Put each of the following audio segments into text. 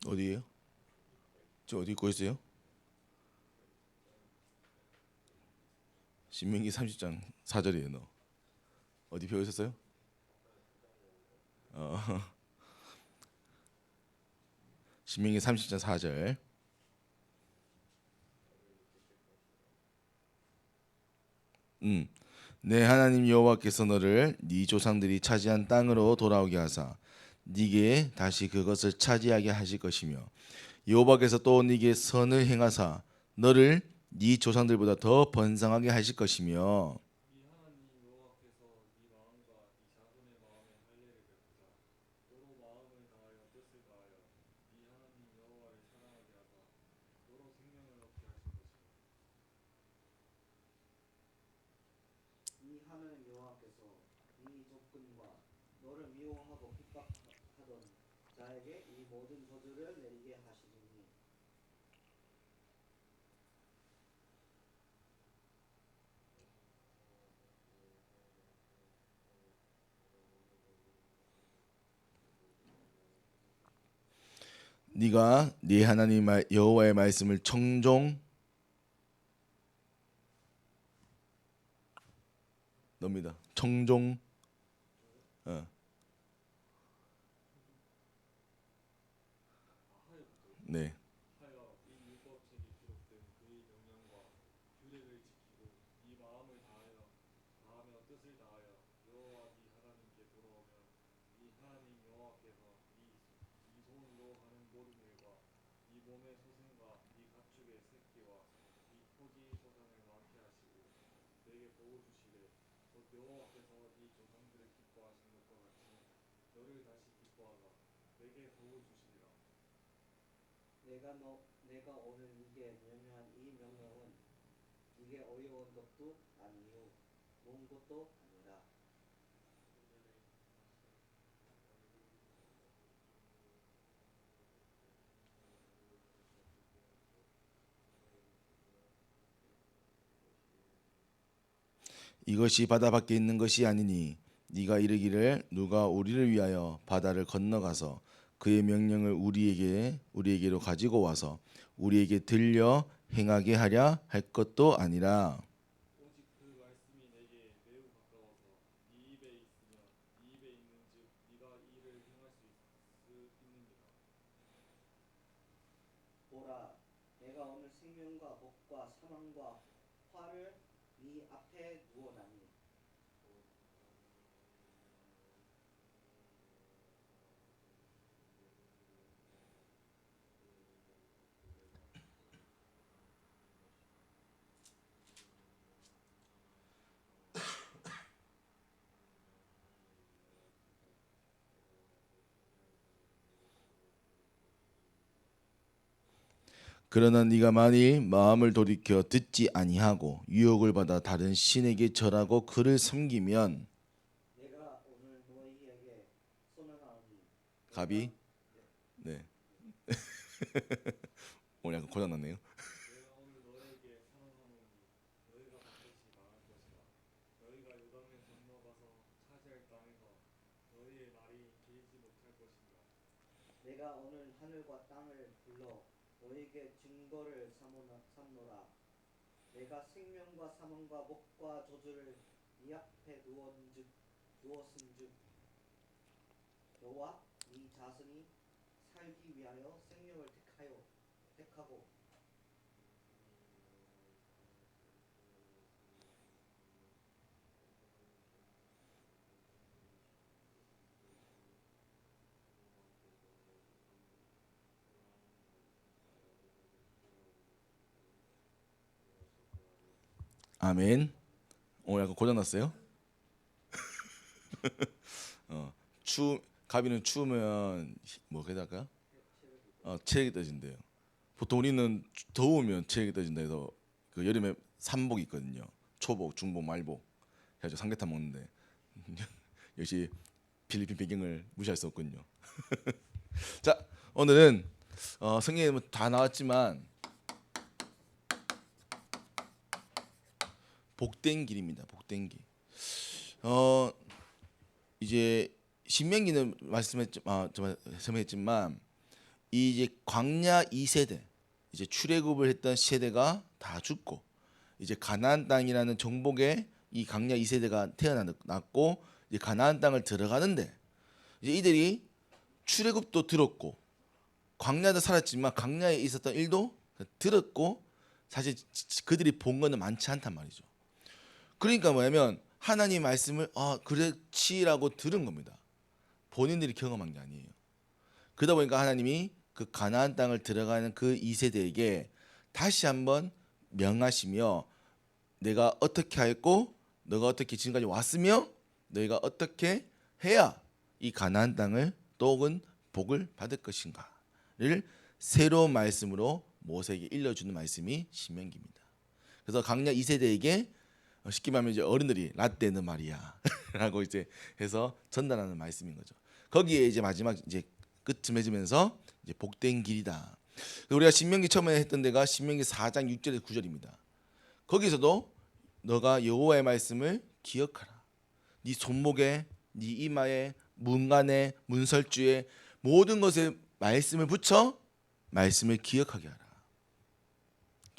어디에요? 저 어디 읽고 있어요? 신명기 30장 4절이에요. 너 어디 배우셨어요? 어, 신명기 30장 4절. 음, 내 하나님 여호와께서 너를 네 조상들이 차지한 땅으로 돌아오게 하사 네게 다시 그것을 차지하게 하실 것이며 여호와께서 또 네게 선을 행하사 너를 네 조상들보다 더 번성하게 하실 것이며. 네 하나님 여호와께서 네 마음과 네 자손의 마음에 할례를 베푸사 너로 마음을 다하여 뜻을 다하여 네 하나님 여호와를 사랑하게 하사 너로 생명을 얻게 하실 것이며 이 하나님 여호와께서 이 접근과 너를 미워하고 핍박하던 자에게 이 모든 저주를 내리게 하시리니 네가 네 하나님 여호와의 말씀을 청종 놉니다. 청종. 어, 네. 하여 이 율법책이 기록된 그의 명령과 규례를 지키고 네 마음을 다하며 뜻을 다하여 여호와 네 하나님께 돌아오면 네 하나님 여호와께서 네 손으로 하는 모든 일과 네 몸의 소생과 네 가축의 새끼와 네 토지 소산을 많게 하시고 내게 복을 주시되 곧 여호와께서 네 조상들을 기뻐하신 것과 같이 너를 다시 기뻐하사 내게 복을 주시리라. 내가 오늘 네게 명령한 이 명령은 네게 어려운 것도 아니요 먼 것도 아니라 이것이 바다 밖에 있는 것이 아니니 네가 이르기를 누가 우리를 위하여 바다를 건너가서 그의 명령을 우리에게로 가지고 와서 우리에게 들려 행하게 하랴 할 것도 아니라. 오직 그 말씀이 내게 매우 가까워서 네 입에 있으면 네 입에 있는즉 네가 이를 행할 수 있느니라. 보라 내가 오늘 생명과 복과 사망과 화를 네 앞에 두어나니 그러나 네가 만일 마음을 돌이켜 듣지 아니하고 유혹을 받아 다른 신에게 절하고 그를 섬기면. 내가 오늘 너희에게 선언하노니 갑이. 내가 네, 네, 네. 오늘 약간 고장났네요. 내가 오늘 너에게 선언하노니 너희가 반드시 망할 것이라. 너희가 요단을 건너가서 차지할 땅에서 너희의 날이 길지 못할 것이니라. 내가 오늘 하늘과 땅을 불러 너에게 증거를 삼노라. 내가 생명과 사망과 복과 저주를 네 앞에 두었은즉 너와 네 자손이 살기 위하여 생명을 택하고 아멘. 오늘 약간 고장났어요. 추 가비는 추우면 뭐 그럴까? 체력이 체력이 떨어진대요. 보통 우리는 더우면 체력이 떨어진다 해서 그 여름에 삼복 있거든요. 초복, 중복, 말복 해가지고 삼계탕 먹는데 역시 필리핀 배경을 무시할 수 없군요. 자, 오늘은 성경에 뭐다 나왔지만 복된 길입니다. 복된 길. 어 이제 신명기는 말씀했지만 이 이제 광야 2세대 이제 출애굽을 했던 세대가 다 죽고 이제 가나안 땅이라는 정복의 이 광야 2세대가 태어났고 이제 가나안 땅을 들어가는데 이제 이들이 출애굽도 들었고 광야도 살았지만 광야에 있었던 일도 들었고 사실 그들이 본 거는 많지 않단 말이죠. 그러니까 뭐냐면 하나님 말씀을 그렇지라고 들은 겁니다. 본인들이 경험한 게 아니에요. 그러다 보니까 하나님이 그 가나안 땅을 들어가는 그 2세대에게 다시 한번 명하시며 내가 어떻게 했고 너가 어떻게 지금까지 왔으며 너희가 어떻게 해야 이 가나안 땅을 또 혹은 복을 받을 것인가를 새로운 말씀으로 모세에게 일러주는 말씀이 신명기입니다. 그래서 광야 2세대에게 쉽게 말하면 이제 어른들이 라떼는 말이야라고 이제 해서 전달하는 말씀인 거죠. 거기에 이제 마지막 이제 끝을 맺으면서 이제 복된 길이다. 우리가 신명기 처음에 했던 데가 신명기 4장 6절에서 9절입니다. 거기서도 너가 여호와의 말씀을 기억하라. 네 손목에, 네 이마에, 문간에, 문설주에 모든 것에 말씀을 붙여 말씀을 기억하게 하라.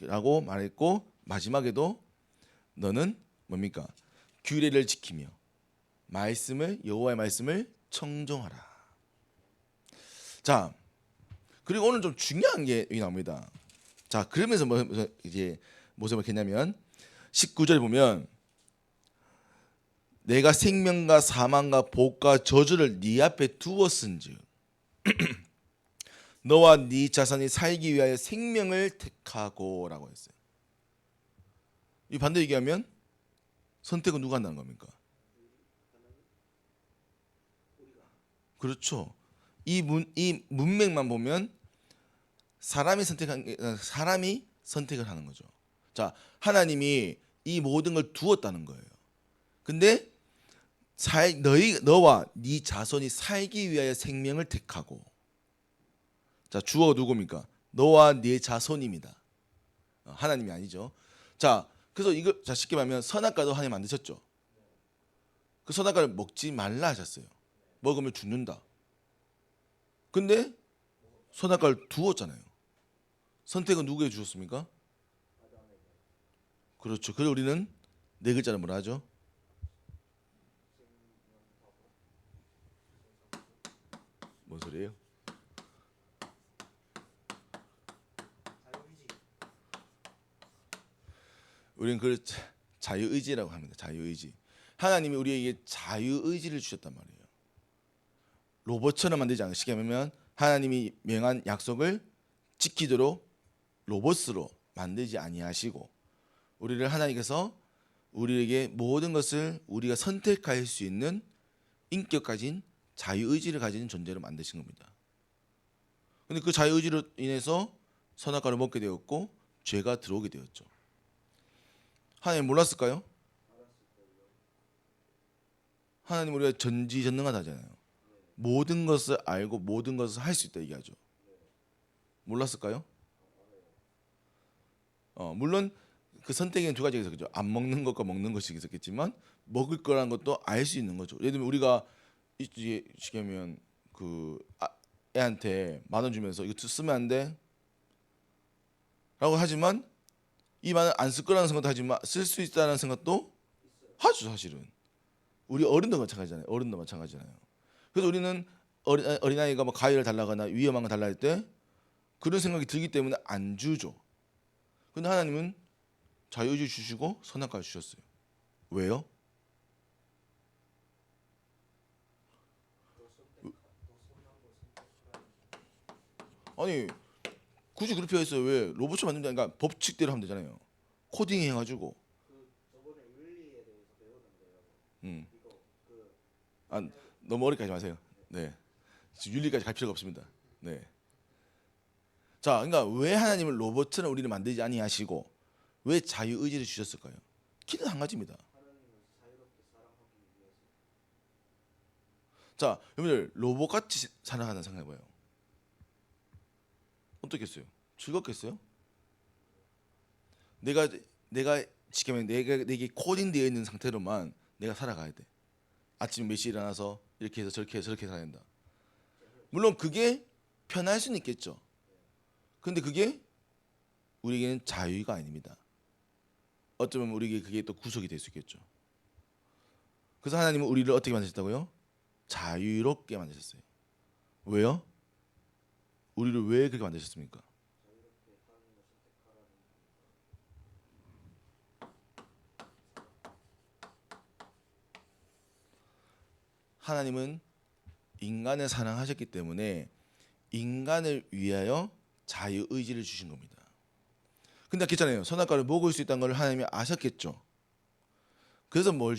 라고 말했고 마지막에도 너는 뭡니까? 규례를 지키며 여호와의 말씀을 청종하라. 자, 그리고 오늘 좀 중요한 게 여기 나옵니다. 자, 그러면서 이제 무슨 말했냐면 19절 보면 내가 생명과 사망과 복과 저주를 네 앞에 두었은즉 너와 네 자손이 살기 위하여 생명을 택하고라고 했어요. 이 반대 얘기하면 선택은 누가 한다는 겁니까? 그렇죠. 이 문맥만 보면 사람이 선택을 하는 거죠. 자, 하나님이 이 모든 걸 두었다는 거예요. 근데 너와 네 자손이 살기 위하여 생명을 택하고, 자, 주어가 누굽니까? 너와 네 자손입니다. 하나님이 아니죠. 자, 그래서 이거 쉽게 말하면 선악과도 하나님 만드셨죠. 그 선악과를 먹지 말라 하셨어요. 먹으면 죽는다. 근데 선악과를 두었잖아요. 선택은 누구에게 주셨습니까? 그렇죠. 그래서 우리는 네 글자를 뭐라 하죠? 뭔 소리예요? 우리는 그걸 자유의지라고 합니다. 자유의지. 하나님이 우리에게 자유의지를 주셨단 말이에요. 로봇처럼 만들지 않으시게 하면 하나님이 명한 약속을 지키도록 로봇으로 만들지 아니하시고 우리를 하나님께서 우리에게 모든 것을 우리가 선택할 수 있는 인격 가진 자유의지를 가진 존재로 만드신 겁니다. 근데 그 자유의지로 인해서 선악과를 먹게 되었고 죄가 들어오게 되었죠. 하나님 몰랐을까요? 하나님 우리가 전지전능하다잖아요. 모든 것을 알고 모든 것을 할 수 있다 얘기하죠. 몰랐을까요? 물론 그 선택에는 두 가지가 있었죠. 안 먹는 것과 먹는 것이 있었겠지만 먹을 거라는 것도 알 수 있는 거죠. 예를 들면 우리가 이제 시키면 그 애한테 10,000원 주면서 이거 쓰면 안 돼? 라고 하지만 이 말은 안 쓸 거라는 생각도 하지만 쓸 수 있다는 생각도 하죠. 사실은 우리 어른도 마찬가지잖아요. 그래서 우리는 어린아이가 뭐 가위를 달라거나 위험한 거 달라 할 때 그런 생각이 들기 때문에 안 주죠. 근데 하나님은 자유의지 주시고 선악과를 주셨어요. 왜요? 아니 굳이 그렇게 했어요. 왜? 로봇을 만든다니까 법칙대로 하면 되잖아요. 코딩 해가지고. 저번에 윤리에 대해서 배웠는데요. 이거 너무 어렵게 하지 마세요. 네, 윤리까지 갈 필요가 없습니다. 네. 자, 그러니까 왜 하나님은 로봇처럼 우리를 만들지 아니하시고 왜 자유의지를 주셨을까요? 길은 한 가지입니다. 하나님을 자유롭게 사랑하기 위해서. 자, 여러분들 로봇같이 살아가는 생각해봐요. 어떻겠어요? 즐겁겠어요? 내가 지켜면 내게 코딩되어 있는 상태로만 내가 살아가야 돼. 아침 몇 시에 일어나서 이렇게 해서 저렇게 해서 저렇게 살아야 된다. 물론 그게 편할 수는 있겠죠. 근데 그게 우리에게는 자유가 아닙니다. 어쩌면 우리에게 그게 또 구속이 될 수 있겠죠. 그래서 하나님은 우리를 어떻게 만드셨다고요? 자유롭게 만드셨어요. 왜요? 우리를 왜 그렇게 만드셨습니까? 자유롭게 하나님을 선택하라는 하나님은 인간을 사랑하셨기 때문에 인간을 위하여 자유의지를 주신 겁니다. 근데 아겠잖아요. 선악과를 먹을 수 있다는 걸 하나님이 아셨겠죠. 그래서 뭘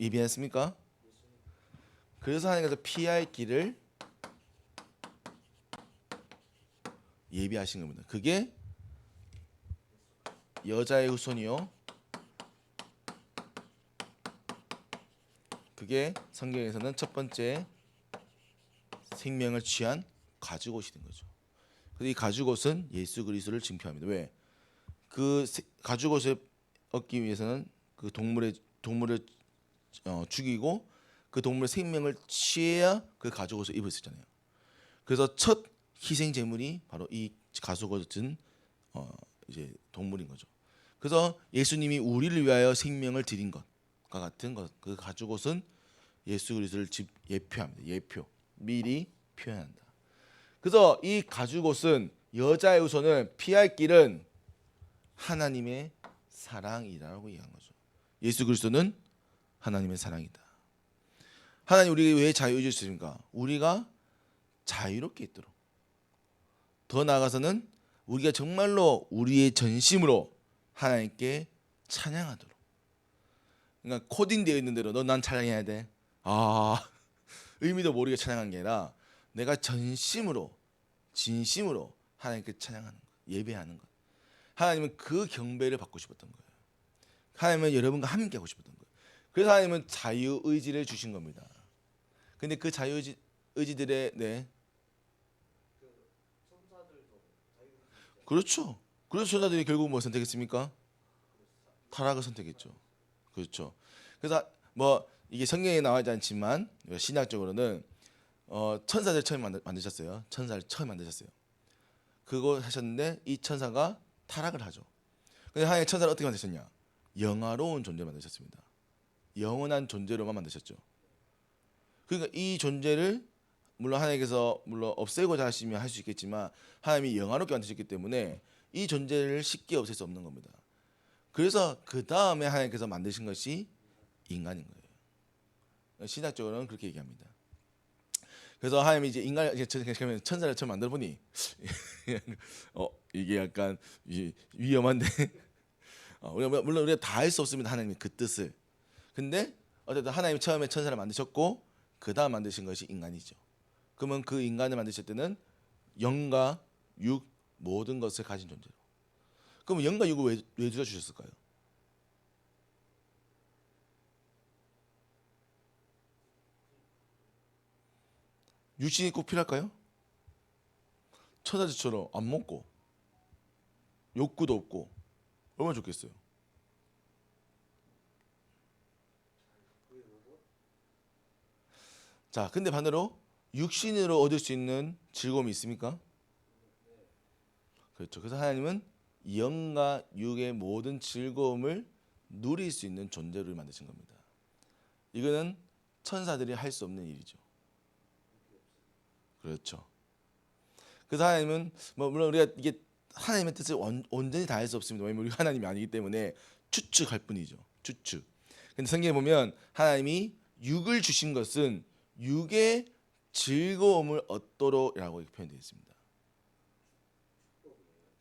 예비했습니까? 그래서 하나님께서 피할 길을 예비하신 겁니다. 그게 여자의 후손이요. 그게 성경에서는 첫 번째 생명을 취한 가죽옷이 된 거죠. 그래서 이 가죽옷은 예수 그리스도를 징표합니다. 왜? 그 가죽옷을 얻기 위해서는 그 동물을 죽이고 그 동물의 생명을 취해야 그 가죽옷을 입을 수 있잖아요. 그래서 첫 희생 제물이 바로 이 가죽옷은 이제 동물인 거죠. 그래서 예수님이 우리를 위하여 생명을 드린 것과 같은 것, 그 가죽옷은 예수 그리스도를 예표합니다. 예표, 미리 표현한다. 그래서 이 가죽옷은 여자의 후손을 피할 길은 하나님의 사랑이라고 얘기한 거죠. 예수 그리스도는 하나님의 사랑이다. 하나님 우리에게 왜 자유를 주십니까? 우리가 자유롭게 있도록. 더 나아가서는 우리가 정말로 우리의 전심으로 하나님께 찬양하도록. 그러니까 코딩되어 있는 대로 너 난 찬양해야 돼. 의미도 모르게 찬양한 게 아니라 내가 전심으로 진심으로 하나님께 찬양하는 것, 예배하는 것. 하나님은 그 경배를 받고 싶었던 거예요. 하나님은 여러분과 함께 하고 싶었던 거예요. 그래서 하나님은 자유의지를 주신 겁니다. 근데 그 자유의지들의 천사들도 자유롭게 그렇죠. 그래서 천사들이 결국 뭐 선택했습니까? 타락을 선택했죠. 그렇죠. 그래서 뭐 이게 성경에 나와있지 않지만 신학적으로는 천사들 처음 만드셨어요. 천사를 처음 만드셨어요. 그거 하셨는데 이 천사가 타락을 하죠. 근데 하나님 천사를 어떻게 만드셨냐? 영화로운 존재로 만드셨습니다. 영원한 존재로만 만드셨죠. 그러니까 이 존재를 물론 하나님께서 물론 없애고자 하시면 할 수 있겠지만 하나님이 영화롭게 만드셨기 때문에 이 존재를 쉽게 없앨 수 없는 겁니다. 그래서 그 다음에 하나님께서 만드신 것이 인간인 거예요. 신학적으로는 그렇게 얘기합니다. 그래서 하나님이 이제 인간을 천사를 처음 만들어 보니 이게 약간 위험한데 물론 우리가 다 할 수 없습니다. 하나님의 그 뜻을. 근데 어쨌든 하나님이 처음에 천사를 만드셨고 그 다음 만드신 것이 인간이죠. 그러면 그 인간을 만드실 때는 영과 육 모든 것을 가진 존재로. 그럼 영과 육을 왜 주셨을까요? 육신이 꼭 필요할까요? 천사들처럼 안 먹고 욕구도 없고 얼마나 좋겠어요. 자, 근데 반대로 육신으로 얻을 수 있는 즐거움이 있습니까? 그렇죠. 그래서 하나님은 영과 육의 모든 즐거움을 누릴 수 있는 존재를 만드신 겁니다. 이거는 천사들이 할 수 없는 일이죠. 그렇죠. 그래서 하나님은 뭐 물론 우리가 이게 하나님의 뜻을 온전히 다 할 수 없습니다. 왜냐면 우리가 하나님이 아니기 때문에 추측할 뿐이죠. 추측. 근데 성경에 보면 하나님이 육을 주신 것은 육의 즐거움을 얻도록이라고 표현되어 있습니다.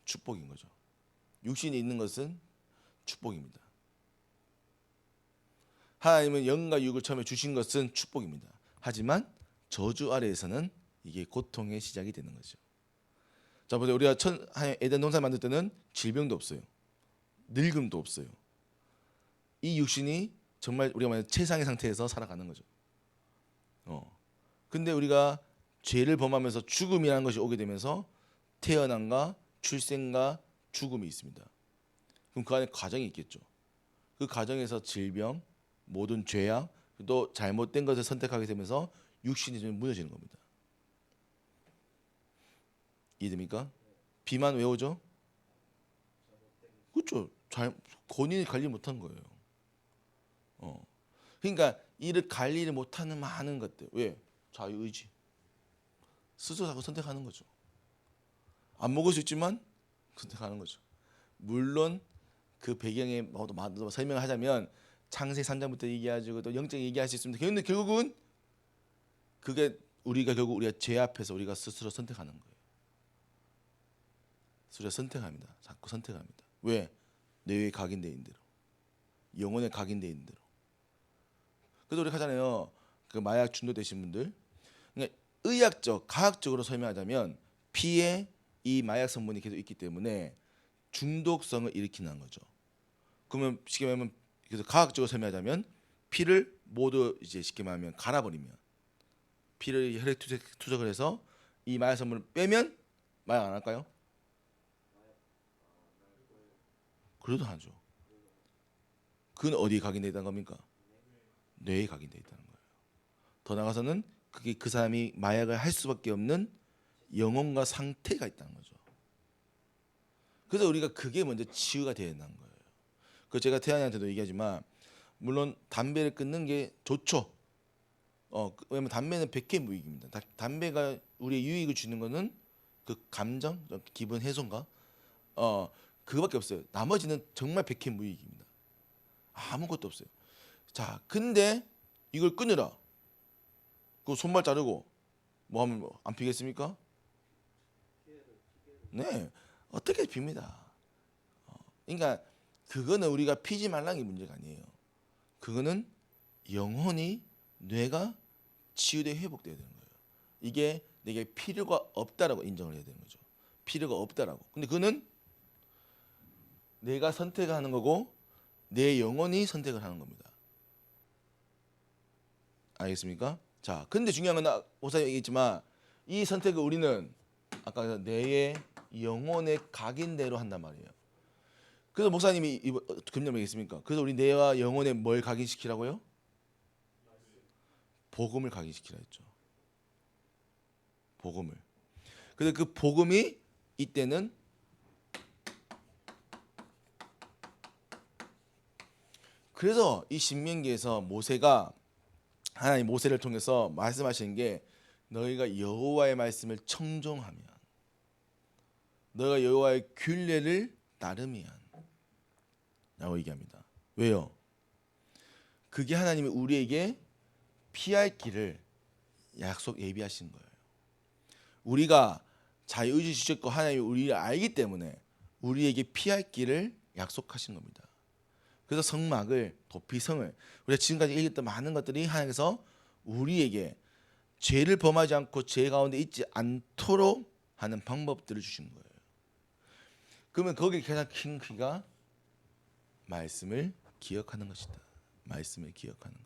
축복인 거죠. 육신이 있는 것은 축복입니다. 하나님은 영과 육을 처음에 주신 것은 축복입니다. 하지만 저주 아래에서는 이게 고통의 시작이 되는 거죠. 자, 보세요. 우리가 에덴 동산 만들 때는 질병도 없어요. 늙음도 없어요. 이 육신이 정말 우리가 말하는 최상의 상태에서 살아가는 거죠. 근데 우리가 죄를 범하면서 죽음이라는 것이 오게 되면서 태어남과 출생과 죽음이 있습니다. 그럼 그 안에 과정이 있겠죠. 그 과정에서 질병, 모든 죄악, 또 잘못된 것을 선택하게 되면서 육신이 좀 무너지는 겁니다. 이해됩니까? B만 외우죠? 그렇죠. 잘 본인이 관리 못한 거예요. 그러니까 이를 관리를 못하는 많은 것들. 왜? 자유의지. 스스로 자꾸 선택하는 거죠. 안 먹을 수 있지만 선택하는 거죠. 물론 그 배경에 뭐도 설명을 하자면 창세기 3장부터 얘기하고 또 영적 얘기할 수 있습니다. 그런데 결국은 그게 우리가 죄 앞에서 우리가 스스로 선택하는 거예요. 스스로 선택합니다. 자꾸 선택합니다. 왜? 뇌에 각인되어 있는 대로, 영혼에 각인되어 있는 대로. 그래서 우리 하잖아요. 그 마약 중독되신 분들. 그러니까 의학적, 과학적으로 설명하자면 피에 이 마약 성분이 계속 있기 때문에 중독성을 일으키는 거죠. 그러면 쉽게 말하면 그래서 과학적으로 설명하자면 피를 모두 이제 쉽게 말하면 갈아버리면 피를 혈액 투석을 해서 이 마약 성분을 빼면 마약 안 할까요? 그래도 하죠. 그건 어디에 각인되어 있다는 겁니까? 뇌에 각인되어 있다는 거예요. 더 나아가서는 그게 그 사람이 마약을 할 수밖에 없는 영혼과 상태가 있다는 거죠. 그래서 우리가 그게 먼저 치유가 되어야 한다는 거예요. 그 제가 태양이한테도 얘기하지만 물론 담배를 끊는 게 좋죠. 왜냐면 담배는 백해무익입니다. 담배가 우리의 유익을 주는 거는 그 감정, 기분 해소인가? 그거밖에 없어요. 나머지는 정말 백해무익입니다. 아무것도 없어요. 자, 근데 이걸 끊으라. 그 손발 자르고 뭐 하면 안 피겠습니까? 네, 어떻게 핍니다. 그러니까 그거는 우리가 피지 말라는 게 문제가 아니에요. 그거는 영혼이 뇌가 치유돼 회복돼야 되는 거예요. 이게 내게 필요가 없다라고 인정을 해야 되는 거죠. 필요가 없다라고. 근데 그거는 내가 선택하는 거고 내 영혼이 선택을 하는 겁니다. 알겠습니까? 자, 근데 중요한 건 목사님 얘기했지만 이 선택을 우리는 아까 내 영혼의 각인대로 한단 말이에요. 그래서 목사님이 금년 얘기했습니까? 그래서 우리 뇌와 영혼에 뭘 각인시키라고요? 복음을 각인시키라 했죠. 복음을. 근데 그 복음이 이때는 그래서 이 신명기에서 모세가 하나님 모세를 통해서 말씀하시는 게 너희가 여호와의 말씀을 청종하면 너희가 여호와의 규례를 따르면 라고 얘기합니다. 왜요? 그게 하나님이 우리에게 피할 길을 약속 예비하신 거예요. 우리가 자유의지 주셨고 하나님이 우리를 알기 때문에 우리에게 피할 길을 약속하신 겁니다. 그래서 성막을 도피성을 우리가 지금까지 얘기했던 많은 것들이 하나님께서 우리에게 죄를 범하지 않고 죄 가운데 있지 않도록 하는 방법들을 주신 거예요. 그러면 거기에 가장 큰 키가 말씀을 기억하는 것이다. 말씀을 기억하는 것.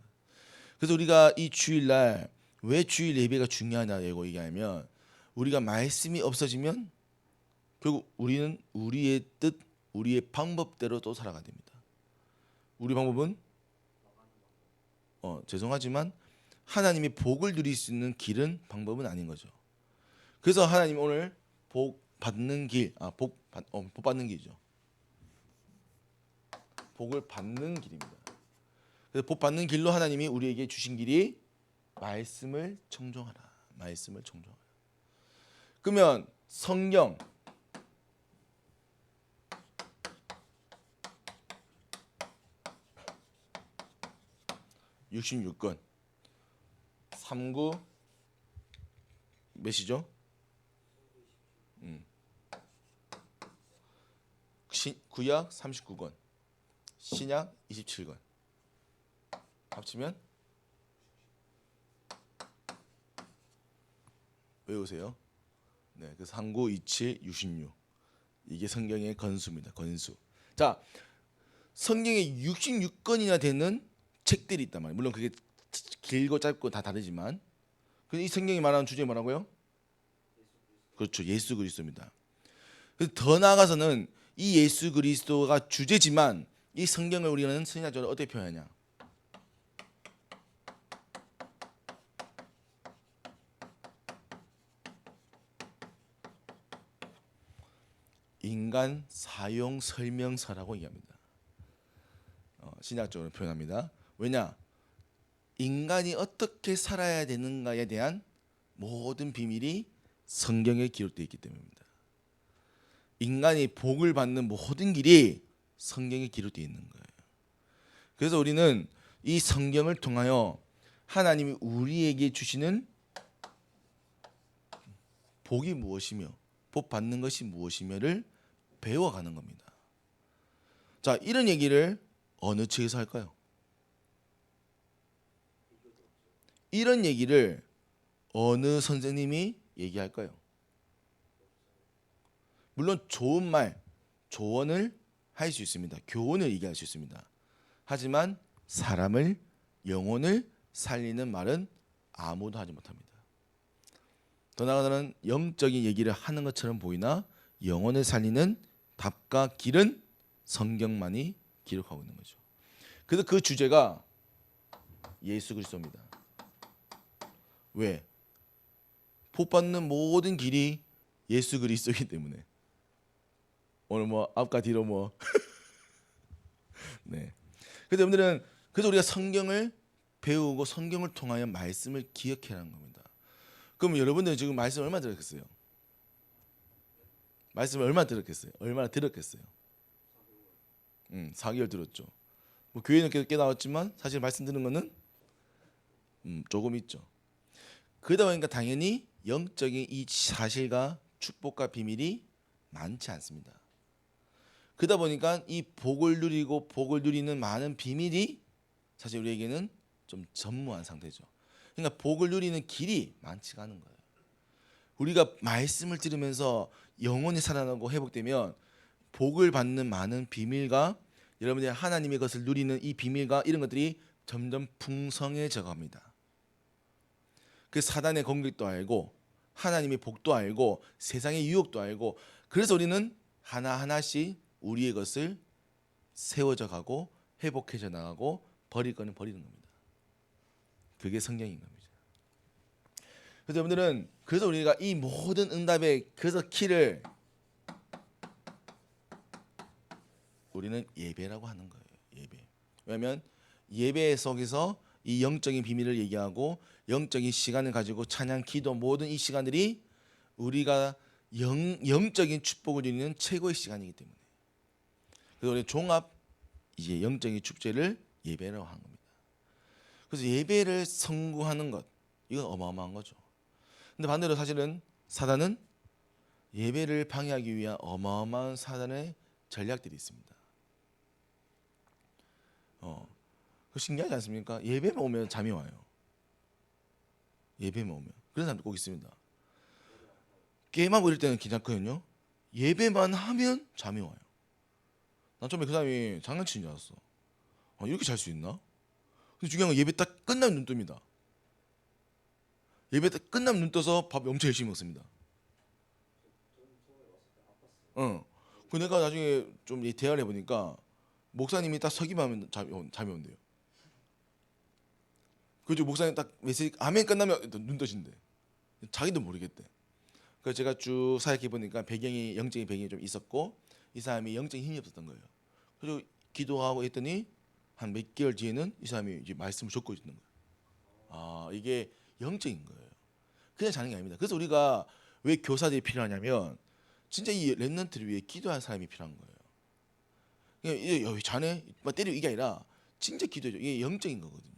그래서 우리가 이 주일날 왜 주일 예배가 중요하냐고 얘기하면 우리가 말씀이 없어지면 결국 우리는 우리의 뜻, 우리의 방법대로 또 살아가야 됩니다. 우리 방법은 죄송하지만 하나님이 복을 누릴 수 있는 길은 방법은 아닌 거죠. 그래서 하나님 오늘 복 받는 길, 복 받는 길이죠. 복을 받는 길입니다. 그래서 복 받는 길로 하나님이 우리에게 주신 길이 말씀을 청종하라. 말씀을 청종하라. 그러면 성경 66권 3구 몇이죠? 구약 39권 신약 27권 합치면 외우세요. 네, 그 39, 27, 66 이게 성경의 건수입니다. 건수. 자, 성경에 66권이나 되는 책들이 있단 말이에요. 물론 그게 길고 짧고 다 다르지만 이 성경이 말하는 주제가 뭐라고요? 그렇죠. 예수 그리스도입니다. 그래서 더 나아가서는 이 예수 그리스도가 주제지만 이 성경을 우리는 신약적으로 어떻게 표현하냐? 인간 사용 설명서라고 얘기합니다. 신학적으로 표현합니다. 왜냐? 인간이 어떻게 살아야 되는가에 대한 모든 비밀이 성경에 기록되어 있기 때문입니다. 인간이 복을 받는 모든 길이 성경에 기록되어 있는 거예요. 그래서 우리는 이 성경을 통하여 하나님이 우리에게 주시는 복이 무엇이며 복 받는 것이 무엇이며를 배워가는 겁니다. 자, 이런 얘기를 어느 책에서 할까요? 이런 얘기를 어느 선생님이 얘기할까요? 물론 좋은 말, 조언을 할 수 있습니다. 교훈을 얘기할 수 있습니다. 하지만 사람을, 영혼을 살리는 말은 아무도 하지 못합니다. 더 나아가서는 영적인 얘기를 하는 것처럼 보이나 영혼을 살리는 답과 길은 성경만이 기록하고 있는 거죠. 그래서 그 주제가 예수 그리스도입니다. 왜? 복 받는 모든 길이 예수 그리스도이기 때문에. 오늘 뭐 앞과 뒤로 뭐 네. 그래서 여러분들은 그래서 우리가 성경을 배우고 성경을 통하여 말씀을 기억해라는 겁니다. 그럼 여러분들은 지금 말씀 얼마나 들었겠어요? 말씀을 얼마나 들었겠어요? 얼마나 들었겠어요? 4개월 들었죠. 뭐 교회는 꽤 나왔지만 사실 말씀 듣는 거는 조금 있죠. 그러다 보니까 당연히 영적인 이 사실과 축복과 비밀이 많지 않습니다. 그러다 보니까 이 복을 누리고 복을 누리는 많은 비밀이 사실 우리에게는 좀 전무한 상태죠. 그러니까 복을 누리는 길이 많지가 않은 거예요. 우리가 말씀을 들으면서 영혼이 살아나고 회복되면 복을 받는 많은 비밀과 여러분들이 하나님의 것을 누리는 이 비밀과 이런 것들이 점점 풍성해져 갑니다. 그 사단의 공격도 알고 하나님의 복도 알고 세상의 유혹도 알고 그래서 우리는 하나하나씩 우리의 것을 세워져 가고 회복해져 나가고 버릴 거는 버리는 겁니다. 그게 성경인 겁니다. 그래서 여러분들은 그래서 우리가 이 모든 응답의 그래서 키를 우리는 예배라고 하는 거예요. 예배. 왜냐하면 예배 속에서 이 영적인 비밀을 얘기하고 영적인 시간을 가지고 찬양, 기도 모든 이 시간들이 우리가 영적인 축복을 누리는 최고의 시간이기 때문에 그래서 우리 종합 이제 영적인 축제를 예배라고 하는 겁니다. 그래서 예배를 선구하는 것 이건 어마어마한 거죠. 근데 반대로 사실은 사단은 예배를 방해하기 위한 어마어마한 사단의 전략들이 있습니다. 그 신기하지 않습니까? 예배만 오면 잠이 와요. 예배만 오면 그런 사람도 꼭 있습니다. 게임하고 이럴 때는 괜찮거든요. 예배만 하면 잠이 와요. 난 처음에 그 사람이 장난치는 줄 알았어. 이렇게 잘 수 있나? 근데 중요한 건 예배 딱 끝나면 눈 뜹니다. 예배 딱 끝나면 눈 떠서 밥 엄청 열심히 먹습니다. 그 내가 나중에 좀 대화를 해보니까 목사님이 딱 서기만 하면 잠이 온대요. 그죠? 목사님 딱 메시지 아멘 끝나면 눈 떠진대. 자기도 모르겠대. 그래서 제가 쭉 사역해 보니까 배경이 영적인 배경이 좀 있었고 이 사람이 영적인 힘이 없었던 거예요. 그래서 기도하고 했더니 한 몇 개월 뒤에는 이 사람이 이제 말씀을 적고 있는 거예요. 아 이게 영적인 거예요. 그냥 자는 게 아닙니다. 그래서 우리가 왜 교사들이 필요하냐면 진짜 이 렘넌트를 위해 기도할 사람이 필요한 거예요. 그냥 왜 자네? 막 때리고 이게 아니라 진짜 기도죠. 이게 영적인 거거든요.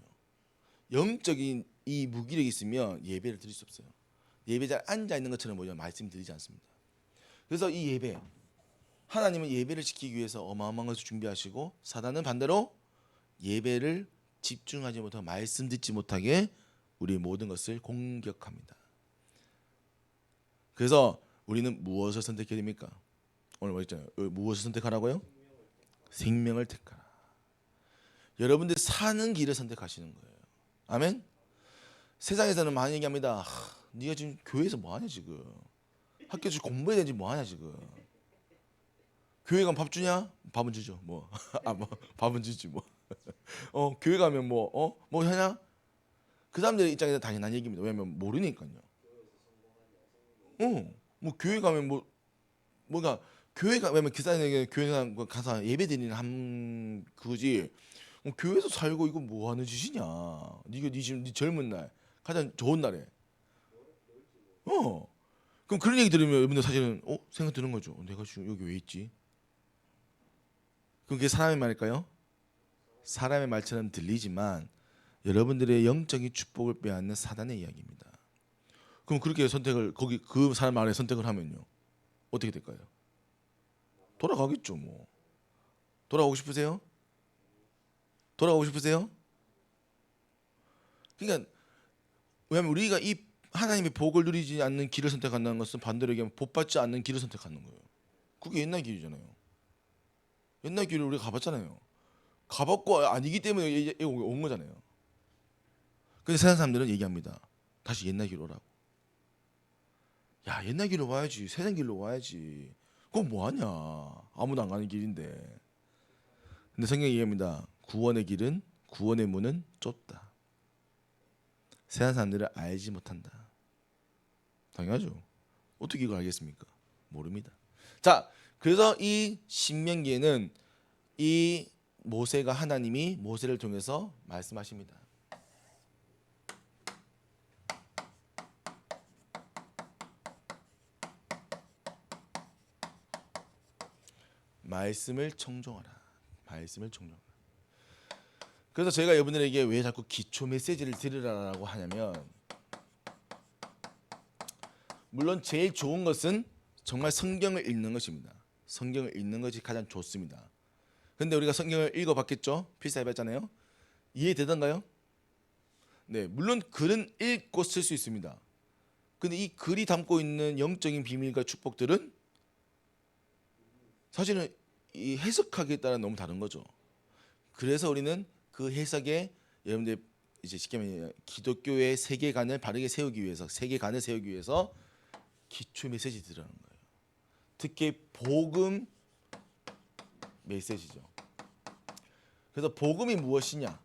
영적인 이 무기력이 있으면 예배를 드릴 수 없어요. 예배자에 앉아 있는 것처럼 보이면 말씀 드리지 않습니다. 그래서 이 예배 하나님은 예배를 지키기 위해서 어마어마한 것을 준비하시고 사단은 반대로 예배를 집중하지 못하고 말씀 듣지 못하게 우리 모든 것을 공격합니다. 그래서 우리는 무엇을 선택해야 됩니까? 오늘 뭐였잖아요. 무엇을 선택하라고요? 생명을 택하라. 여러분들 사는 길을 선택하시는 거예요. 아멘. 세상에서는 많이 얘기합니다. 네가 지금 교회에서 뭐 하냐 지금? 학교에서 공부해야 되지 뭐 하냐 지금? 교회 가면 밥 주냐? 밥은 주죠. 뭐 밥은 주지 뭐. 교회 가면 뭐 하냐? 그 사람들의 입장에서 당연한 얘기입니다. 왜냐면 모르니까요. 뭐 교회 가면 뭐가 교회가 왜냐면 기사님에게 교회가 가서 예배 드리는 한 그거지. 교회에서 살고 이거 뭐 하는 짓이냐? 네가 네 지금 네 젊은 날 가장 좋은 날에. 그럼 그런 얘기 들으면 여러분들 사실은 생각 드는 거죠. 내가 지금 여기 왜 있지? 그게 사람의 말일까요? 사람의 말처럼 들리지만 여러분들의 영적인 축복을 빼앗는 사단의 이야기입니다. 그럼 그렇게 선택을 거기 그 사람 말에 선택을 하면요 어떻게 될까요? 돌아가겠죠 뭐. 돌아가고 싶으세요? 돌아가고 싶으세요? 그러니까 왜냐하면 우리가 이 하나님의 복을 누리지 않는 길을 선택한다는 것은 반대로 얘기하면 복 받지 않는 길을 선택하는 거예요. 그게 옛날 길이잖아요. 옛날 길을 우리가 가봤잖아요. 가봤고 아니기 때문에 여기 온 거잖아요. 근데 세상 사람들은 얘기합니다. 다시 옛날 길로 오라고. 야 옛날 길로 와야지. 세상 길로 와야지. 그건 뭐하냐. 아무도 안 가는 길인데. 근데 성경이 얘기합니다. 구원의 길은 구원의 문은 좁다. 세상 사람들은 알지 못한다. 당연하죠. 어떻게 이걸 알겠습니까? 모릅니다. 자, 그래서 이 신명기에는 이 모세가 하나님이 모세를 통해서 말씀하십니다. 말씀을 청종하라. 말씀을 청종하라. 그래서 제가 여러분들에게 왜 자꾸 기초 메시지를 들으라고 하냐면 물론 제일 좋은 것은 정말 성경을 읽는 것입니다. 성경을 읽는 것이 가장 좋습니다. 근데 우리가 성경을 읽어봤겠죠? 필사해봤잖아요. 이해되던가요? 네, 물론 글은 읽고 쓸 수 있습니다. 근데 이 글이 담고 있는 영적인 비밀과 축복들은 사실은 이 해석하기에 따라 너무 다른 거죠. 그래서 우리는 그 해석에 여러분들 이제 쉽게 말하면 기독교의 세계관을 바르게 세우기 위해서 세계관을 세우기 위해서 기초 메시지 들으라는 거예요. 특히 복음 메시지죠. 그래서 복음이 무엇이냐?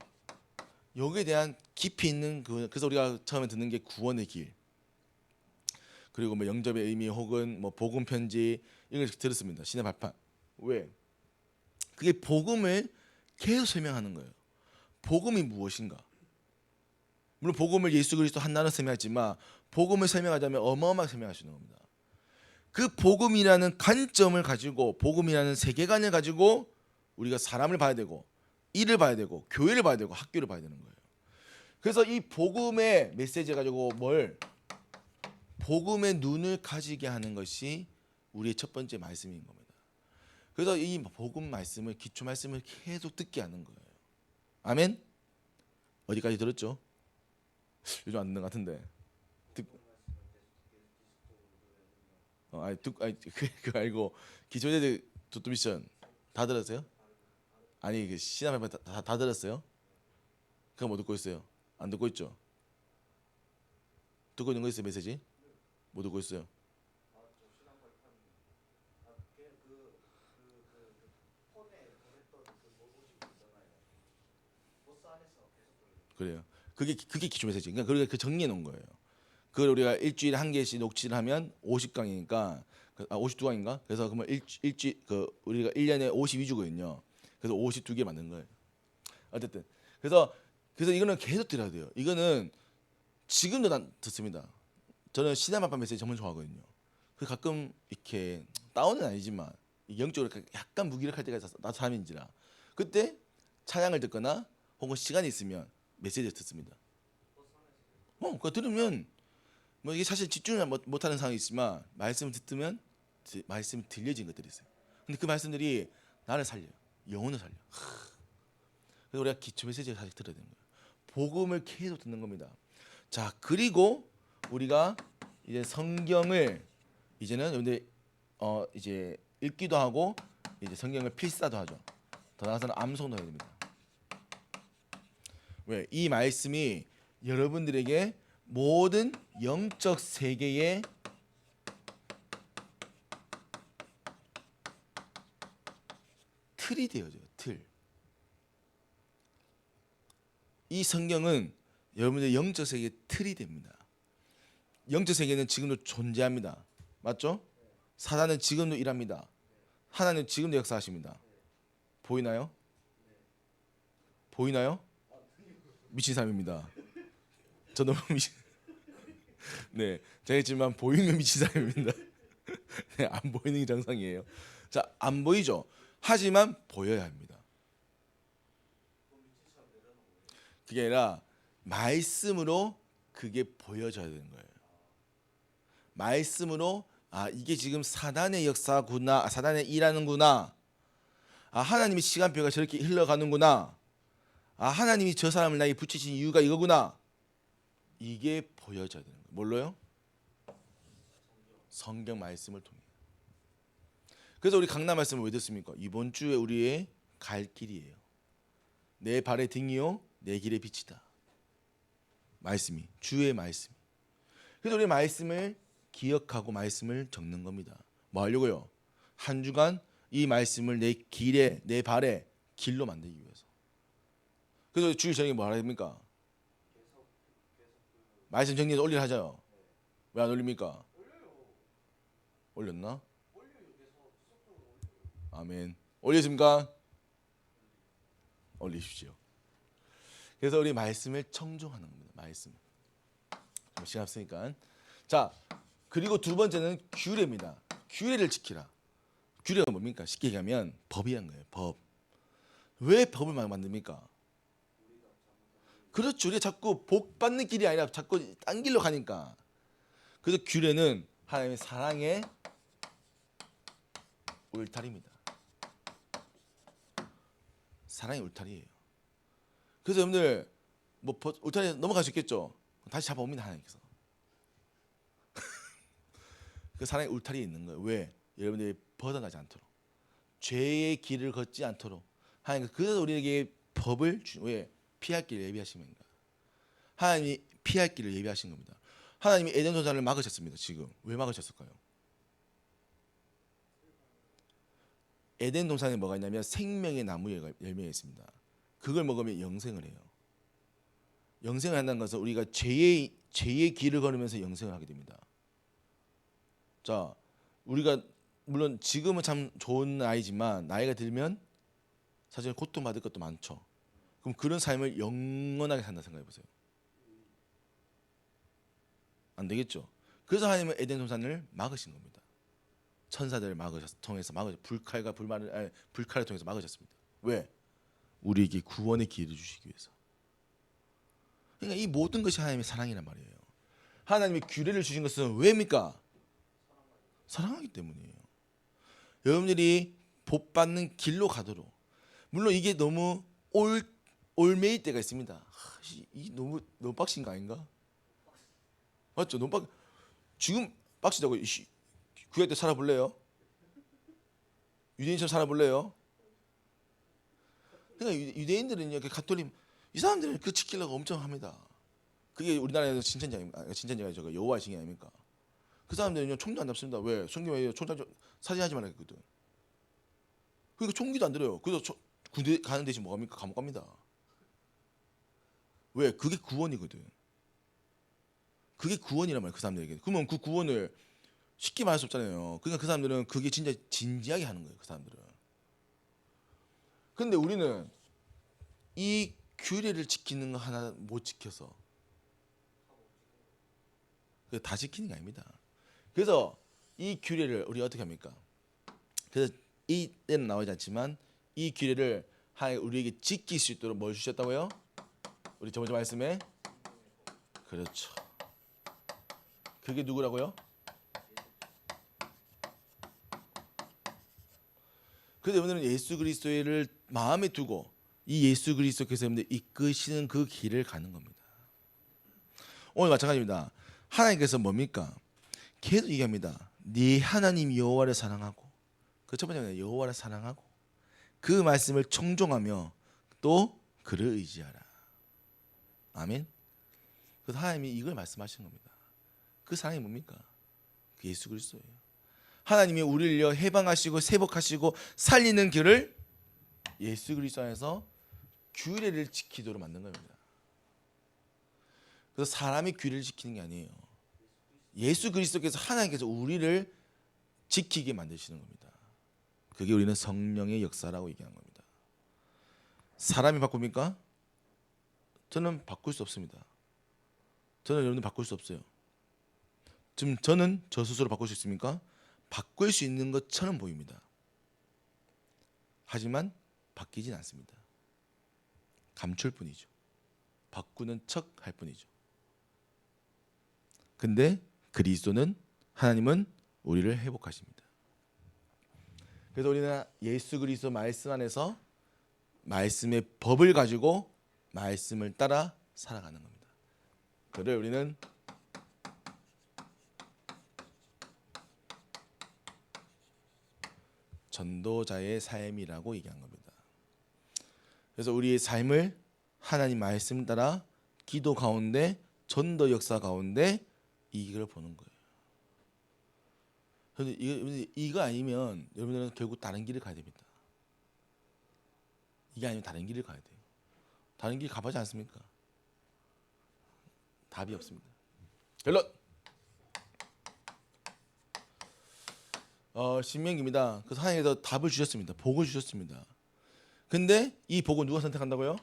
여기에 대한 깊이 있는 그래서 우리가 처음에 듣는 게 구원의 길. 그리고 뭐 영접의 의미 혹은 뭐 복음 편지 이런 걸 들었습니다. 신의 발판. 왜? 그게 복음을 계속 설명하는 거예요. 복음이 무엇인가? 물론 복음을 예수 그리스도 한나라로 설명하지만 복음을 설명하자면 어마어마하게 설명하시는 겁니다. 그 복음이라는 관점을 가지고 복음이라는 세계관을 가지고 우리가 사람을 봐야 되고 일을 봐야 되고 교회를 봐야 되고 학교를 봐야 되는 거예요. 그래서 이 복음의 메시지 가지고 복음의 눈을 가지게 하는 것이 우리의 첫 번째 말씀인 겁니다. 그래서 이 복음 말씀을 기초 말씀을 계속 듣게 하는 거예요. 아멘. 어디까지 들었죠? 요즘 안 듣는 것 같은데. 그거 알고 기초제들 두두 미션 다 들었어요? 아니 그 신앙 다 들었어요? 그거 뭐 듣고 있어요? 안 듣고 있죠? 듣고 있는 거 있어요 메시지? 뭐 듣고 있어요? 그래요. 그게 기초 메시지. 그러니까 우리가 그 정리해 놓은 거예요. 그걸 우리가 일주일에 한 개씩 녹취를 하면 50강이니까 52강인가? 그래서 그러면 일주일 우리가 1년에 52주거든요. 그래서 52개 만든 거예요. 어쨌든 그래서 이거는 계속 들어야 돼요. 이거는 지금도 난 듣습니다. 저는 시나마파 메시지 정말 좋아하거든요. 그 가끔 이렇게 다운은 아니지만 영적으로 약간 무기력할 때가 있어서 나도 사람인지라 그때 찬양을 듣거나 혹은 시간이 있으면 메시지를 듣습니다. 그거 들으면 뭐 이게 사실 집중을 못하는 상황이 있지만 말씀을 듣으면 말씀이 들려진 것들이 있어요. 근데 그 말씀들이 나를 살려요. 영혼을 살려. 그래서 우리가 기초 메시지를 사실 들어야 되는 거예요. 복음을 계속 듣는 겁니다. 자 그리고 우리가 이제 성경을 이제는 여러분들 이제 읽기도 하고 이제 성경을 필사도 하죠. 더 나아가서는 암송도 해야 됩니다. 왜? 이 말씀이 여러분들에게 모든 영적 세계의 틀이 되어져요. 틀. 이 성경은 여러분들의 영적 세계의 틀이 됩니다. 영적 세계는 지금도 존재합니다. 맞죠? 사단은 지금도 일합니다. 하나님 지금도 역사하십니다. 보이나요? 보이나요? 미친 사람입니다. 저 너무 미친. 네, 제가 했지만 보이면 미친 사람입니다. 네, 안 보이는 게 정상이에요. 자, 안 보이죠. 하지만 보여야 합니다. 그게 아니라 말씀으로 그게 보여져야 되는 거예요. 말씀으로 아 이게 지금 사단의 역사구나, 아, 사단의 일하는구나. 아 하나님의 시간표가 저렇게 흘러가는구나. 아 하나님이 저 사람을 나에게 붙이신 이유가 이거구나. 이게 보여져야 되는 거예요. 뭘로요? 성경 말씀을 통해. 그래서 우리 강남 말씀을 왜 듣습니까? 이번 주에 우리의 갈 길이에요. 내 발의 등이요 내 길의 빛이다. 말씀이 주의 말씀이. 그래서 우리 말씀을 기억하고 말씀을 적는 겁니다. 뭐 하려고요? 한 주간 이 말씀을 내 길에 내 발에 길로 만들기 위해서. 그래서 주일 저녁에 뭐 하라 됩니까? 말씀 정리해서 올리라 하잖아요. 왜 안 올립니까? 올렸나? 아멘. 올렸습니까? 올리십시오. 그래서 우리 말씀을 청종하는 겁니다. 말씀. 시간 없으니까. 자, 그리고 두 번째는 규례입니다. 규례를 지키라. 규례가 뭡니까? 쉽게 얘기하면 법이란 거예요. 법. 왜 법을 만듭니까? 그렇죠. 우리가 자꾸 복 받는 길이 아니라 자꾸 딴 길로 가니까. 그래서 규례는 하나님의 사랑의 울타리입니다. 사랑의 울타리예요. 그래서 여러분들 뭐 울타리 넘어갈 수 있겠죠. 다시 잡아옵니다 하나님께서. 그 사랑의 울타리에 있는 거예요. 왜? 여러분들이 벗어나지 않도록, 죄의 길을 걷지 않도록 하나님. 그래서 우리에게 법을 왜 피할 길을 예비하신 겁니다. 하나님이 피할 길을 예비하신 겁니다. 하나님이 에덴 동산을 막으셨습니다. 지금 왜 막으셨을까요? 에덴 동산에 뭐가 있냐면 생명의 나무 열매가 있습니다. 그걸 먹으면 영생을 해요. 영생을 한다는 것은 우리가 죄의 길을 걸으면서 영생을 하게 됩니다. 자, 우리가 물론 지금은 참 좋은 나이지만 나이가 들면 사실 고통받을 것도 많죠. 그럼 그런 삶을 영원하게 산다 생각해 보세요. 안 되겠죠. 그래서 하나님은 에덴 동산을 막으신 겁니다. 천사들을 통해서 불칼을 통해서 막으셨습니다. 왜? 우리에게 구원의 기회를 주시기 위해서. 그러니까 이 모든 것이 하나님의 사랑이란 말이에요. 하나님이 규례를 주신 것은 왜입니까? 사랑하기 때문이에요. 여러분들이 복 받는 길로 가도록. 물론 이게 너무 올매일 때가 있습니다. 이 너무 빡신 거 아닌가? 맞죠? 너무 지금 빡시다고 구약 때 살아볼래요? 유대인처럼 살아볼래요? 그러니까 유대인들은요, 가톨릭 이 사람들은 그 지키려고 엄청 합니다. 그게 우리나라에서 신천지가 저거 여호와의 증인 아닙니까? 그 사람들은요 총도 안 잡습니다. 왜? 성경에 총장 사진하지 말라 했거든. 그러니까 총기도 안 들어요. 그래서 군대 가는 대신 뭐 합니까? 감옥 갑니다. 왜? 그게 구원이거든. 그게 구원이란 말이에요. 그 사람들에게. 그러면 그 구원을 쉽게 말할 수 없잖아요. 그러니까 그 사람들은 그게 진짜 진지하게 하는 거예요. 그 사람들은. 근데 우리는 이 규례를 지키는 거 하나 못 지켜서 다 지키는 게 아닙니다. 그래서 이 규례를 우리 어떻게 합니까? 그래서 이때는 나오지 않지만 이 규례를 하나님 우리에게 지킬 수 있도록 뭘 주셨다고요? 우리 저번 말씀에 그렇죠. 그게 누구라고요? 그래서 오늘은 예수 그리스도를 마음에 두고 이 예수 그리스도께서 여러분들 이끄시는 그 길을 가는 겁니다. 오늘 마찬가지입니다. 하나님께서 뭡니까? 계속 얘기합니다. 네 하나님 여호와를 사랑하고, 그 첫 번째는 여호와를 사랑하고 그 말씀을 청종하며 또 그를 의지하라. 아멘. 그래서 하나님이 이걸 말씀하시는 겁니다. 그 사랑이 뭡니까? 그 예수 그리스도예요. 하나님이 우리를 해방하시고 회복하시고 살리는 길을 예수 그리스도 안에서 규례를 지키도록 만든 겁니다. 그래서 사람이 규례를 지키는 게 아니에요. 예수 그리스도께서 하나님께서 우리를 지키게 만드시는 겁니다. 그게 우리는 성령의 역사라고 얘기하는 겁니다. 사람이 바꿉니까? 저는 바꿀 수 없습니다. 저는 여러분들 바꿀 수 없어요. 지금 저는 저 스스로 바꿀 수 있습니까? 바꿀 수 있는 것처럼 보입니다. 하지만 바뀌진 않습니다. 감출 뿐이죠. 바꾸는 척 할 뿐이죠. 근데 그리스도는, 하나님은 우리를 회복하십니다. 그래서 우리는 예수 그리스도 말씀 안에서 말씀의 법을 가지고 말씀을 따라 살아가는 겁니다. 그를 우리는 전도자의 삶이라고 얘기한 겁니다. 그래서 우리의 삶을 하나님 말씀 따라 기도 가운데, 전도 역사 가운데 이걸 보는 거예요. 그런데 이거 아니면 여러분들은 결국 다른 길을 가야 됩니다. 이게 아니면 다른 길을 가야 돼요. 다른 길 가보지 않습니까? 답이 없습니다. 결론. 신명기입니다. 그래서 하나님께서 답을 주셨습니다. 복을 주셨습니다. 근데 이 복을 누가 선택한다고요?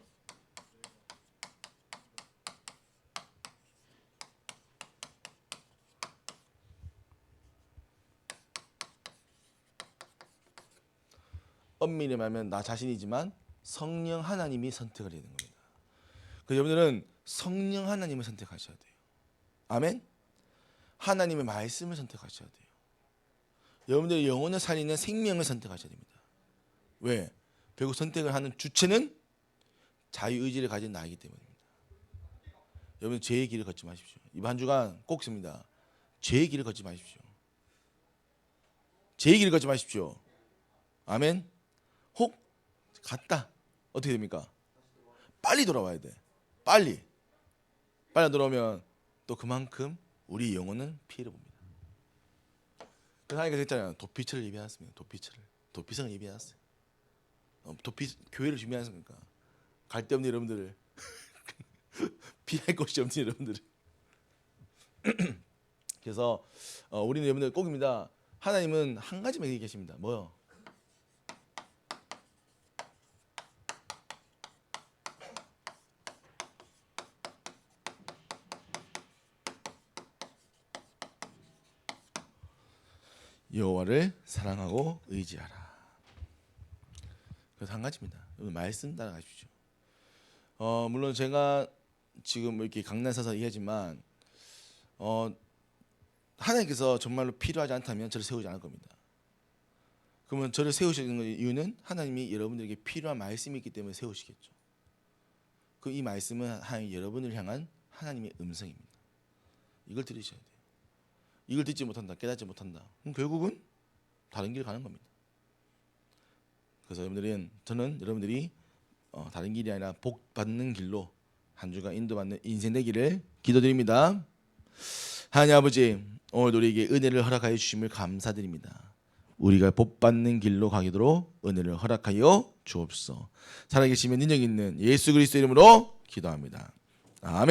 엄밀히 말하면 나 자신이지만 성령 하나님이 선택을 해야 되는 겁니다. 그래서 여러분들은 성령 하나님을 선택하셔야 돼요. 아멘. 하나님의 말씀을 선택하셔야 돼요. 여러분들의 영혼을 살리는 생명을 선택하셔야 됩니다. 왜? 결국 선택을 하는 주체는 자유의지를 가진 나이기 때문입니다. 여러분 죄의 길을 걷지 마십시오. 이번 한 주간 꼭 씁니다. 죄의 길을 걷지 마십시오. 죄의 길을 걷지 마십시오. 아멘. 혹 갔다 어떻게 됩니까? 빨리 돌아와야 돼. 빨리 돌아오면 또 그만큼 우리 영혼은 피해를 봅니다. 그래서 하나님께서 했잖아요. 도피처를 예비해놨습니다. 도피성을 예비해놨어요. 교회를 준비해놨습니까? 갈 데 없는 여러분들을 피할 곳이 없는 여러분들을 그래서 우리는 여러분들 꼭입니다. 하나님은 한 가지만 얘기하십니다. 뭐요? 여호와를 사랑하고 의지하라. 그래서 한 가지입니다. 말씀 따라가십시오. 물론 제가 지금 이렇게 강단서서 얘기하지만 하나님께서 정말로 필요하지 않다면 저를 세우지 않을 겁니다. 그러면 저를 세우시는 이유는 하나님이 여러분들에게 필요한 말씀이 있기 때문에 세우시겠죠. 그 이 말씀은 하나님 여러분을 향한 하나님의 음성입니다. 이걸 들으셔야 돼요. 이걸 듣지 못한다, 깨닫지 못한다. 그럼 결국은 다른 길 가는 겁니다. 그래서 저는 여러분들이 다른 길이 아니라 복 받는 길로 한 주간 인도받는 인생 되기를 기도드립니다. 하나님 아버지, 오늘 우리에게 은혜를 허락하여 주심을 감사드립니다. 우리가 복 받는 길로 가기도록 은혜를 허락하여 주옵소서. 살아계시면 능력 있는 예수 그리스도 이름으로 기도합니다. 아멘.